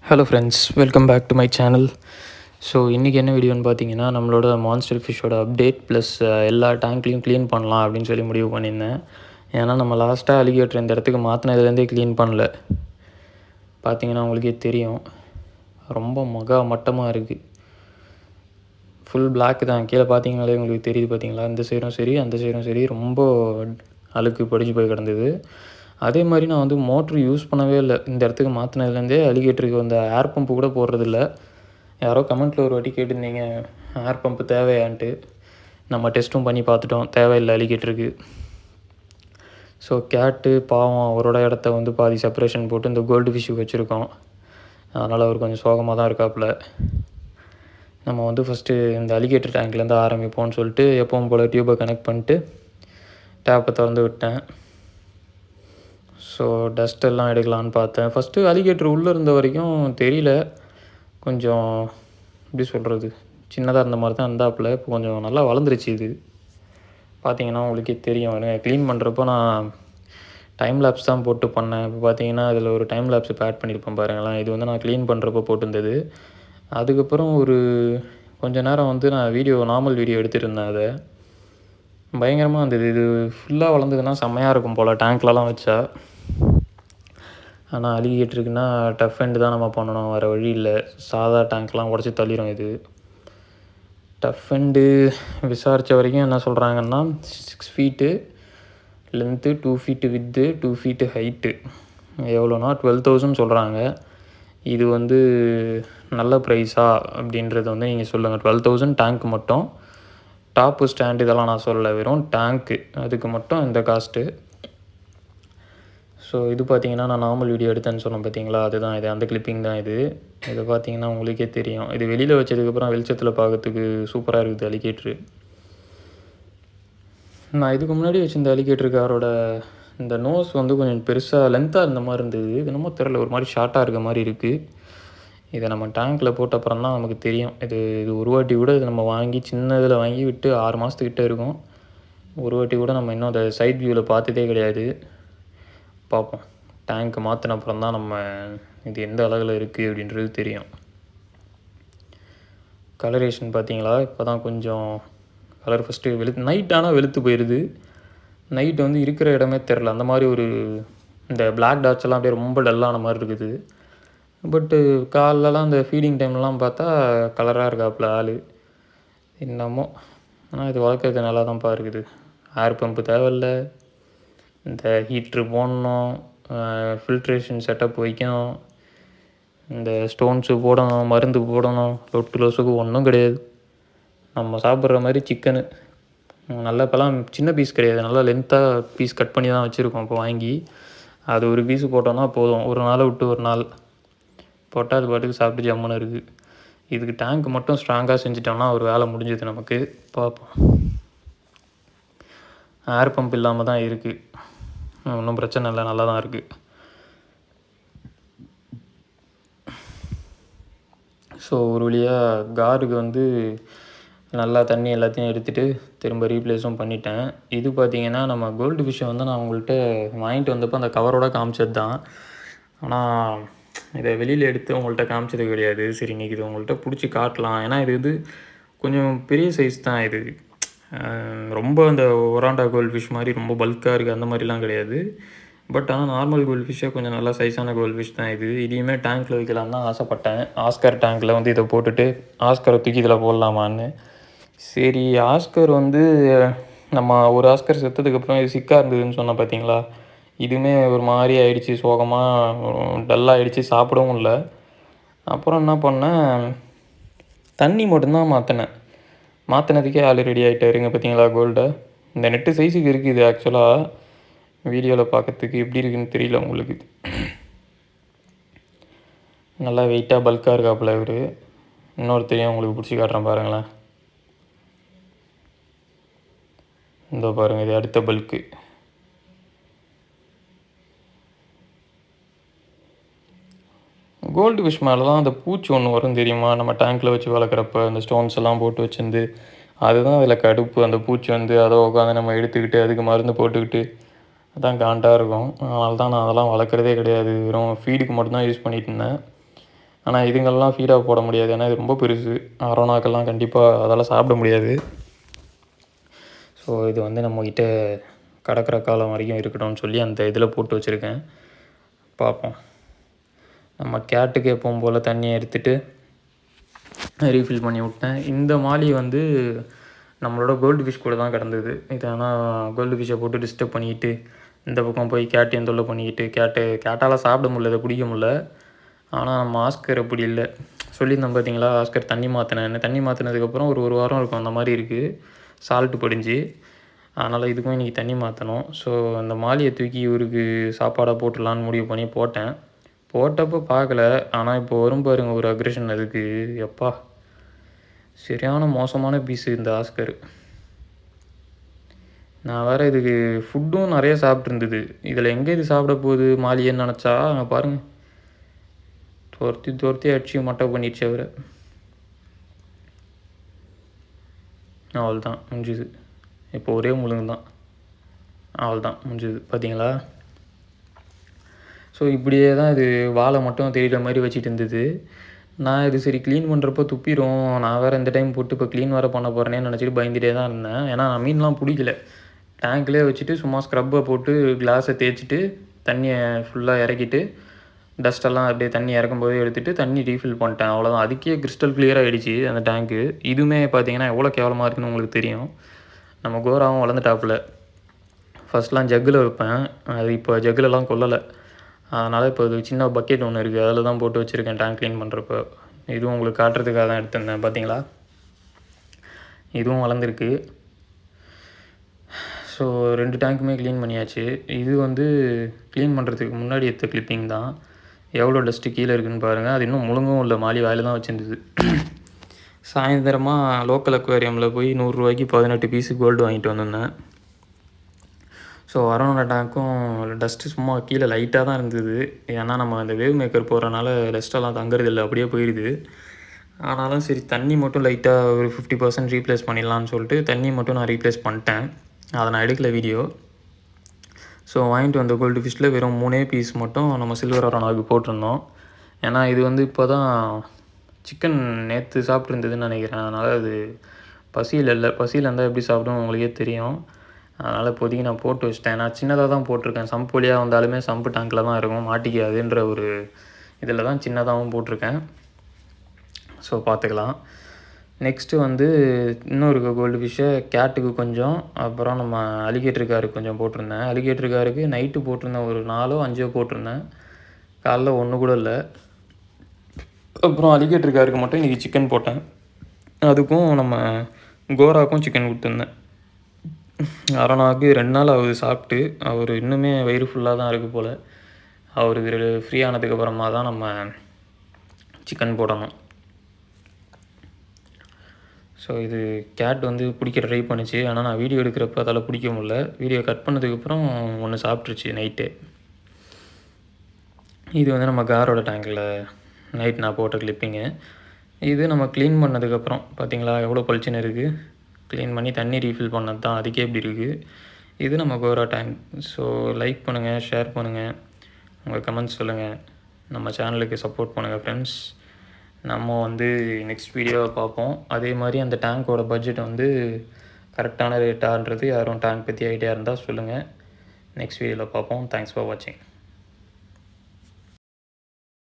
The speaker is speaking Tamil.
Hello friends, welcome back to my channel. So இன்றைக்கி என்ன வீடியோன்னு பார்த்தீங்கன்னா, நம்மளோட மான்ஸ்டர் ஃபிஷ்ஷோட அப்டேட் ப்ளஸ் எல்லா டேங்க்லையும் க்ளீன் பண்ணலாம் அப்படின்னு சொல்லி முடிவு பண்ணியிருந்தேன். ஏன்னா நம்ம லாஸ்ட்டாக அலிகேட்டர் இந்த இடத்துக்கு மாற்றினதுலேருந்தே க்ளீன் பண்ணல. பார்த்தீங்கன்னா உங்களுக்கே தெரியும், ரொம்ப மட்டமாக இருக்குது. ஃபுல் பிளாக் தான். கீழே பார்த்தீங்கனாலே உங்களுக்கு தெரியுது. பார்த்தீங்களா, இந்த சைடும் சரி அந்த சைடும் சரி ரொம்ப அழுக்கு படிஞ்சு போய் கிடந்தது. அதே மாதிரி நான் வந்து மோட்ரு யூஸ் பண்ணவே இல்லை. இந்த இடத்துக்கு மாற்றினதுலேருந்தே அலிகேட்டருக்கு அந்த ஏர் பம்பு கூட போடுறதில்ல. யாரோ கமெண்ட்டில் ஒரு வாட்டி கேட்டிருந்தீங்க, ஏர் பம்பு தேவையான்ட்டு. நம்ம டெஸ்ட்டும் பண்ணி பார்த்துட்டோம், தேவையில்லை அலிகேட்டருக்கு. ஸோ கேட்டு பாவம், அவரோட இடத்த வந்து பாதி செப்பரேஷன் போட்டு இந்த கோல்டு ஃபிஷ்ஷுக்கு வச்சுருக்கோம். அதனால் அவர் கொஞ்சம் சோகமாக தான் இருக்காப்புல. நம்ம வந்து ஃபஸ்ட்டு இந்த அலிகேட்டர் டேங்க்லேருந்து ஆரம்பிப்போம்னு சொல்லிட்டு எப்பவும் போல் டியூப்பை கனெக்ட் பண்ணிட்டு டேப்பை திறந்து விட்டேன். ஸோ டஸ்ட் எல்லாம் எடுக்கலான்னு பார்த்தேன். ஃபஸ்ட்டு அலிகேட்டர் உள்ளே இருந்த வரைக்கும் தெரியல, கொஞ்சம் எப்படி சொல்கிறது, சின்னதாக இருந்த மாதிரி தான் இருந்தாப்புல. இப்போ கொஞ்சம் நல்லா வளர்ந்துருச்சு. இது பார்த்தீங்கன்னா உங்களுக்கே தெரியும். க்ளீன் பண்ணுறப்போ நான் டைம் லேப்ஸ் தான் போட்டு பண்ணேன். இப்போ பார்த்தீங்கன்னா அதில் ஒரு டைம் லேப்ஸ் இப்போ ஆட் பண்ணியிருப்பேன் பாருங்களேன். இது வந்து நான் க்ளீன் பண்ணுறப்போ போட்டிருந்தது. அதுக்கப்புறம் ஒரு கொஞ்சம் நேரம் வந்து நான் நார்மல் வீடியோ எடுத்துகிட்டு அதை பயங்கரமாக இருந்தது. இது ஃபுல்லாக வளர்ந்ததுன்னா செம்மையாக இருக்கும் போல் டேங்க்லலாம் வச்சா. ஆனால் அலிகேட்டருக்குன்னா டஃப் எண்டு தான் நம்ம பண்ணணும், வேறு வழி இல்லை. சாதா டேங்க்லாம் உடச்சி தள்ளிடும். இது டஃப் எண்டு விசாரித்த வரைக்கும் என்ன சொல்கிறாங்கன்னா 6 feet length, 2 feet with, 2 feet height. எவ்வளோனா 12,000 சொல்கிறாங்க. இது வந்து நல்ல ப்ரைஸா அப்படின்றது வந்து நீங்கள் சொல்லுங்கள். 12,000 டேங்க் மட்டும். டாப்பு ஸ்டாண்டு இதெல்லாம் நான் சொல்லலை, வெறும் டேங்க்கு, அதுக்கு மட்டும் இந்த காஸ்ட்டு. ஸோ இது பார்த்தீங்கன்னா நான் நார்மல் வீடியோ எடுத்தேன்னு சொன்னேன் பார்த்தீங்களா, அதுதான் இது, அந்த கிளிப்பிங் தான் இது. இதை பார்த்தீங்கன்னா உங்களுக்கே தெரியும். இது வெளியில் வச்சதுக்கப்புறம் வெளிச்சத்தில் பார்க்கறதுக்கு சூப்பராக இருக்குது அலிகேட்ரு. நான் இதுக்கு முன்னாடி வச்சுருந்த அலிகேட்டருக்காரோட இந்த நோஸ் வந்து கொஞ்சம் பெருசாக லென்த்தாக இருந்த மாதிரி இருந்தது. இது என்னமோ தெரில, ஒரு மாதிரி ஷார்ட்டாக இருக்க மாதிரி இருக்குது. இதை நம்ம டேங்க்கில் போட்ட அப்புறம் தான் நமக்கு தெரியும். இது ஒரு வாட்டி கூட இது நம்ம வாங்கி சின்ன இதில் வாங்கி விட்டு 6 மாதத்துக்கிட்ட இருக்கும். ஒரு வாட்டி கூட நம்ம இன்னும் அதை சைட் வியூவில் பார்த்ததே கிடையாது. பார்ப்போம், டேங்க்கு மாற்றின அப்புறம் தான் நம்ம இது எந்த அளவில் இருக்குது அப்படின்றது தெரியும். கலரேஷன் பார்த்தீங்களா, இப்போ தான் கொஞ்சம் கலர் ஃபஸ்ட்டு நைட் ஆனால் வெளுத்து போயிடுது. நைட் வந்து இருக்கிற இடமே தெரில, அந்த மாதிரி ஒரு இந்த பிளாக் டாட்ஸ் எல்லாம் அப்படியே ரொம்ப டல்லான மாதிரி இருக்குது. பட்டு காலெலாம் இந்த ஃபீடிங் டைம்லலாம் பார்த்தா கலராக இருக்காப்புல ஆள். என்னமோ, ஆனால் இது வளர்க்குறது நல்லா தான்ப்பா இருக்குது. ஏர் பம்பு தேவையில்லை, இந்த ஹீட்ரு போடணும், ஃபில்ட்ரேஷன் செட்டப் வைக்கணும், இந்த ஸ்டோன்ஸு போடணும், மருந்து போடணும், லொட்டு லொசுக்கு ஒன்றும் கிடையாது. நம்ம சாப்பிட்ற மாதிரி சிக்கனு நல்லா, இப்போலாம் சின்ன பீஸ் கிடையாது, நல்லா லென்த்தாக பீஸ் கட் பண்ணி தான் வச்சுருக்கோம். இப்போ வாங்கி அது ஒரு பீஸு போட்டோன்னா போதும், ஒரு நாளை விட்டு ஒரு நாள் போட்டால் அது பாட்டுக்கு சாப்பிட்டு ஜம்முன்னு இருக்குது. இதுக்கு டேங்க் மட்டும் ஸ்ட்ராங்காக செஞ்சிட்டோம்னா ஒரு வேலை முடிஞ்சது நமக்கு. பார்ப்போம். ஏர் பம்ப் இல்லாமல் தான் இருக்குது, ஒன்றும் பிரச்சனை இல்லை, நல்லா தான் இருக்குது. ஸோ ஒரு வழியாக காருக்கு வந்து நல்லா தண்ணி எல்லாத்தையும் எடுத்துகிட்டு திரும்ப ரீப்ளேஸும் பண்ணிட்டேன். இது பார்த்திங்கன்னா நம்ம கோல்டு ஃபிஷ்ஷை வந்து நான் உங்கள்கிட்ட வாங்கிட்டு வந்தப்போ அந்த கவரோட காமிச்சது தான். ஆனால் இதை வெளியில் எடுத்து உங்கள்கிட்ட காமிச்சது கிடையாது. சரி, இன்றைக்கி இது உங்கள்கிட்ட பிடிச்சி காட்டலாம். ஏன்னா இது வந்து கொஞ்சம் பெரிய சைஸ் தான். இது ரொம்ப அந்த ஒராண்டா கோல்டு ஃபிஷ் மாதிரி ரொம்ப பல்காக இருக்குது அந்த மாதிரிலாம் கிடையாது. பட் ஆனால் நார்மல் கோல்டு ஃபிஷ்ஷே கொஞ்சம் நல்லா சைஸான கோல்டு ஃபிஷ் தான் இது. இதையுமே டேங்க்கில் வைக்கலாம் தான் ஆசைப்பட்டேன். ஆஸ்கர் டேங்க்கில் வந்து இதை போட்டுட்டு ஆஸ்கரை தூக்கி இதில் போடலாமான்னு. சரி, ஆஸ்கர் வந்து நம்ம ஒரு ஆஸ்கர் செத்ததுக்கப்புறம் இது சிக்காக இருந்ததுன்னு சொன்னால் பார்த்தீங்களா, இதுவுமே ஒரு மாதிரி ஆகிடுச்சி, சோகமாக டல்லாகிடுச்சி, சாப்பிடவும் இல்லை. அப்புறம் என்ன பண்ணேன், தண்ணி மட்டும்தான் மாற்றினதுக்கே ஆள் ரெடி ஆகிட்டாருங்க. பார்த்தீங்களா கோல்டை, இந்த நெட்டு சைஸுக்கு இருக்குது. இது ஆக்சுவலாக வீடியோவில் பார்க்கறதுக்கு எப்படி இருக்குன்னு தெரியல உங்களுக்கு. நல்லா வெயிட்டாக பல்காக இருக்காப்புல இவர். இன்னொருத்தையும் உங்களுக்கு பிடிச்சி காட்டுறேன் பாருங்களேன். இந்த பாருங்கள், இது அடுத்த பல்க்கு. கோல்டு ஃபிஷ் மேலே தான் அந்த பூச்சி ஒன்று வரும் தெரியுமா, நம்ம டேங்க்கில் வச்சு வளர்க்குறப்ப அந்த ஸ்டோன்ஸ் எல்லாம் போட்டு வச்சுருந்து, அதுதான் அதில் கடுப்பு. அந்த பூச்சி வந்து அதை உட்காந்து நம்ம எடுத்துக்கிட்டு அதுக்கு மருந்து போட்டுக்கிட்டு அதான் காண்டாக இருக்கும். அதனால தான் நான் அதெல்லாம் வளர்க்குறதே கிடையாது. வெறும் ஃபீடுக்கு மட்டும்தான் யூஸ் பண்ணிகிட்டு இருந்தேன். ஆனால் இதுங்கெல்லாம் ஃபீடாக போட முடியாது, ஏன்னா இது ரொம்ப பெருசு. அரோனாக்கெல்லாம் கண்டிப்பாக அதெல்லாம் சாப்பிட முடியாது. ஸோ இது வந்து நம்மக்கிட்ட கடக்கிற காலம் வரைக்கும் இருக்கட்டும்னு சொல்லி அந்த இதில் போட்டு வச்சுருக்கேன். பார்ப்போம். நம்ம கேட்டுக்கு எப்பவும் போல் தண்ணியை எடுத்துகிட்டு ரீஃபில் பண்ணி விட்டேன். இந்த மாலி வந்து நம்மளோட கோல்டு ஃபிஷ் கூட தான் கிடந்தது. இது ஆனால் கோல்டு ஃபிஷ்ஷை போட்டு டிஸ்டர்ப் பண்ணிக்கிட்டு இந்த பக்கம் போய் கேட்டையும் தொல்லை பண்ணிக்கிட்டு கேட்டால் சாப்பிட முடியல, இதை பிடிக்க முடியல. ஆனால் நம்ம ஆஸ்கர் அப்படி இல்லை. சொல்லியிருந்தேன் பார்த்தீங்களா, ஆஸ்கர் தண்ணி மாற்றினதுக்கப்புறம் ஒரு வாரம் இருக்கும் அந்த மாதிரி இருக்குது, சால்ட்டு படிஞ்சு. அதனால் இதுக்கும் இன்றைக்கி தண்ணி மாற்றணும். ஸோ அந்த மாலியை தூக்கி இவருக்கு சாப்பாடாக போட்டுடலான்னு முடிவு பண்ணி போட்டப்போ பார்க்கல. ஆனால் இப்போ வரும் பாருங்க ஒரு அக்ரெஷன், அதுக்கு எப்பா சரியான மோசமான பீஸு இந்த ஆஸ்கர். நான் வேறு இதுக்கு ஃபுட்டும் நிறைய சாப்பிட்ருந்தது. இதில் எங்கே இது சாப்பிட போகுது மாலியன்னு நினச்சா பாருங்கள், துரத்தி அடிச்சு மட்டை பண்ணிடுச்சு அவரை. அவள்தான் முடிஞ்சுது. இப்போ ஒரே முழுங்கு தான், அவள்தான் முடிஞ்சுது. பார்த்தீங்களா? ஸோ இப்படியே தான் இது வாழை மட்டும் தெரிகிற மாதிரி வச்சுட்டு இருந்தது. நான் இது சரி க்ளீன் பண்ணுறப்போ துப்பிடும், நான் வேறு இந்த டைம் போட்டு இப்போ க்ளீன் வேறு பண்ண போகிறேன்னு நினச்சிட்டு பயந்துகிட்டே தான் இருந்தேன். ஏன்னா நான் மீன்லாம் பிடிக்கல, டேங்க்லேயே வச்சுட்டு சும்மா ஸ்க்ரப்பை போட்டு கிளாஸை தேய்ச்சிட்டு தண்ணியை ஃபுல்லாக இறக்கிட்டு டஸ்ட்டெல்லாம் அப்படியே தண்ணி இறக்கும்போதே எடுத்துகிட்டு தண்ணி ரீஃபில் பண்ணிட்டேன், அவ்வளோதான். அதுக்கே கிறிஸ்டல் கிளியராக ஆகிடுச்சு அந்த டேங்க்கு. இதுவுமே பார்த்தீங்கன்னா எவ்வளோ கேவலமாக இருக்குன்னு உங்களுக்கு தெரியும். நம்ம கோராவும் வளர்ந்துட்டாப்புல. ஃபஸ்ட்லாம் ஜக்கில் வைப்பேன், அது இப்போ ஜக்கிலலாம் கொல்லலை. அதனால் இப்போ இது சின்ன பக்கெட் ஒன்று இருக்குது, அதில் தான் போட்டு வச்சுருக்கேன் டேங்க் க்ளீன் பண்ணுறப்போ. இதுவும் உங்களுக்கு காட்டுறதுக்காக தான் எடுத்திருந்தேன். பார்த்தீங்களா, இதுவும் வளர்ந்துருக்கு. ஸோ 2 டேங்க்குமே க்ளீன் பண்ணியாச்சு. இது வந்து க்ளீன் பண்ணுறதுக்கு முன்னாடி எடுத்த கிளிப்பிங் தான். எவ்வளோ டஸ்ட்டு கீழே இருக்குதுன்னு பாருங்கள். அது இன்னும் முழுங்கவும் இல்லை, மாலி வாயில் தான் வச்சுருந்தது. சாயந்தரமாக லோக்கல் அக்வேரியமில் போய் 100 ரூபாய்க்கு 18 பீஸு கோல்டு வாங்கிட்டு வந்திருந்தேன். ஸோ அரோனா டேங்க்கும் டஸ்ட்டு சும்மா கீழே லைட்டாக தான் இருந்தது. ஏன்னா நம்ம அந்த வேவ் மேக்கர் போடுறனால டஸ்ட்டெல்லாம் தங்குறது இல்லை, அப்படியே போயிடுது. ஆனாலும் சரி தண்ணி மட்டும் லைட்டாக ஒரு 50% ரீப்ளேஸ் பண்ணிடலான்னு சொல்லிட்டு தண்ணி மட்டும் நான் ரீப்ளேஸ் பண்ணிட்டேன். அதை நான் எடுக்கல வீடியோ. ஸோ வாங்கிட்டு வந்த கோல்டு ஃபிஷ்ஷில் வெறும் 3 பீஸ் மட்டும் நம்ம சில்வர் அரோனாவுக்கு போட்டிருந்தோம். ஏன்னா இது வந்து இப்போ தான் சிக்கன் நேற்று சாப்பிட்ருந்ததுன்னு நினைக்கிறேன். அதனால் அது பசியில் இருந்தால் எப்படி சாப்பிடும் உங்களுக்கே தெரியும். அதனால் இப்போதைக்கு நான் போட்டு வச்சிட்டேன். நான் சின்னதாக தான் போட்டிருக்கேன், சம்பு வழியாக வந்தாலுமே சம்பு டேங்கில் தான் இருக்கும், மாட்டிக்காதுன்ற ஒரு இதில் தான் சின்னதாகவும் போட்டிருக்கேன். ஸோ பார்த்துக்கலாம். நெக்ஸ்ட்டு வந்து இன்னொரு கோல்டு ஃபிஷ்ஷை கேட்டுக்கு கொஞ்சம், அப்புறம் நம்ம அலிகேட்டர் காருக்கு கொஞ்சம் போட்டிருந்தேன். அலிகேட்டர் காருக்கு நைட்டு போட்டிருந்தேன், ஒரு 4ஓ 5ஓ போட்டிருந்தேன். காலைல ஒன்று கூட இல்லை. அப்புறம் அலிகேட்டர் காருக்கு மட்டும் இன்றைக்கி சிக்கன் போட்டேன். அதுக்கும் நம்ம கோராக்கும் சிக்கன் கொடுத்துருந்தேன். அரோனாவுக்கு 2 நாள் அவர் சாப்பிட்டு அவர் இன்னுமே வயிறு ஃபுல்லாக தான் இருக்குது போல். அவருக்கு ஃப்ரீ ஆனதுக்கப்புறமா தான் நம்ம சிக்கன் போடணும். ஸோ இது கேட் வந்து பிடிக்க ட்ரை பண்ணிச்சு, ஆனால் நான் வீடியோ எடுக்கிறப்ப அதால் பிடிக்க முடியல. வீடியோ கட் பண்ணதுக்கப்புறம் ஒன்று சாப்பிட்ருச்சு நைட்டு. இது வந்து நம்ம காரோட டேங்கில் நைட் நான் போட்ட கிளிப்பிங்கு. இது நம்ம க்ளீன் பண்ணதுக்கப்புறம் பார்த்திங்களா எவ்வளோ பளிச்சுன்னு இருக்குது. க்ளீன் பண்ணி தண்ணி ரீஃபில் பண்ணது தான், அதுக்கே இப்படி இருக்குது. இது நம்ம கோரா டேங்க். ஸோ லைக் பண்ணுங்கள், ஷேர் பண்ணுங்கள், உங்கள் கமெண்ட்ஸ் சொல்லுங்கள், நம்ம சேனலுக்கு சப்போர்ட் பண்ணுங்கள் ஃப்ரெண்ட்ஸ். நம்ம வந்து நெக்ஸ்ட் வீடியோவை பார்ப்போம். அதே மாதிரி அந்த டேங்க்கோட பட்ஜெட் வந்து கரெக்டான ரேட்டான்றது யாரும் டேங்க் பற்றி ஐடியா இருந்தால் சொல்லுங்கள். நெக்ஸ்ட் வீடியோவில் பார்ப்போம். தேங்க்ஸ் ஃபார் வாட்சிங்.